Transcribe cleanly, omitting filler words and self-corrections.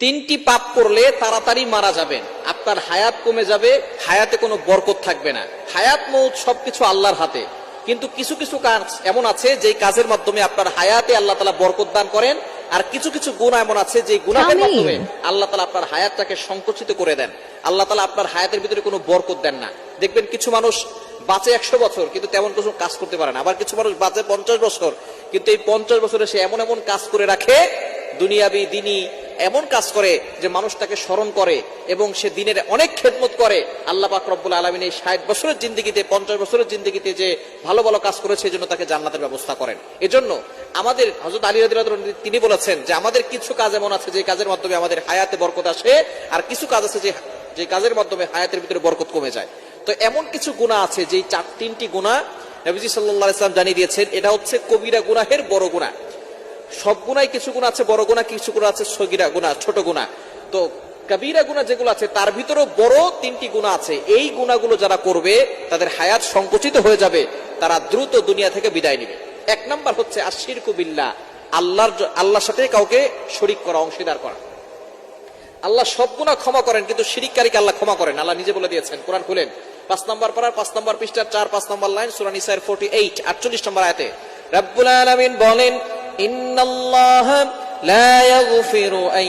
তিনটি পাপ করলে তাড়াতাড়ি মারা যাবেন, আপনার হায়াত কমে যাবে, হায়াতে কোনো বরকত থাকবে না। হায়াত মৌত সবকিছু আল্লাহর হাতে, কিন্তু কিছু কিছু কাজ এমন আছে যে কাজের মাধ্যমে আপনার হায়াতে আল্লাহ তাআলা বরকত দান করেন, আর কিছু কিছু গুনাহ এমন আছে যে গুনাহের মাধ্যমে আল্লাহ তাআলা আপনার হায়াতটাকে সংকুচিত করে দেন। আল্লাহ তাআলা আপনার হায়াতের ভিতরে কোনো বরকত দেন না। দেখবেন কিছু মানুষ বাঁচে 100 বছর কিন্তু তেমন কিছু কাজ করতে পারে না, আবার কিছু মানুষ বাঁচে 50 বছর কিন্তু এই 50 বছরে সে এমন এমন কাজ করে রাখে, দুনিয়াবি দিনী এমন কাজ করে যে মানুষ তাকে স্মরণ করে এবং সে দিনের অনেক খেদমত করে। আল্লাহ পাক রব্বুল আলামিন এই 60 বছরের জিন্দেগিতে, 50 বছরের জিন্দেগিতে যে ভালো ভালো কাজ করেছে এই জন্য তাকে জান্নাতের ব্যবস্থা করেন। এজন্য আমাদের হযরত আলী রাদিয়াল্লাহু আনহু তিনি বলেছেন যে আমাদের কিছু কাজ এমন আছে যে কাজের মাধ্যমে আমাদের হায়াতে বরকত আসে, আর কিছু কাজ আছে যে কাজের মাধ্যমে হায়াতের ভিতরে বরকত কমে যায়। তো এমন কিছু গুনাহ আছে যে তিনটি গুনাহ নবীজি সাল্লাল্লাহু আলাইহি ওয়াসাল্লাম জানিয়ে দিয়েছেন, এটা হচ্ছে কবিরা গুনাহের বড় গুনাহ। সব গুনাই কিছু গুনাহ আছে বড় গুনাহ, কিছু গুনাহ আছে সগীরা গুনাহ, ছোট গুনাহ। তো কবিরা গুনাহ যেগুলো আছে তার ভিতরেও বড় তিনটি গুনাহ আছে। এই গুনাহগুলো যারা করবে তাদের হায়াত সংকুচিত হয়ে যাবে, তারা দ্রুত দুনিয়া থেকে বিদায় নেবে। এক নাম্বার হচ্ছে আশিরকু বিল্লাহ, আল্লাহর সাথে কাউকে শরীক করা, অংশীদার করা। আল্লাহ সব গুনাহ ক্ষমা করেন কিন্তু শিরিককারীকে আল্লাহ ক্ষমা করেন। আল্লাহ নিজে বলে দিয়েছেন, কোরআন খুলেন 5 নম্বর পারার 5 নম্বর পৃষ্ঠার 4-5 নম্বর লাইন, সূরা নিসার 48 48 নম্বর আয়াতে রব্বুল আলামিন বলেন, ইন্নাল্লাহা লা ইয়াগফিরু আন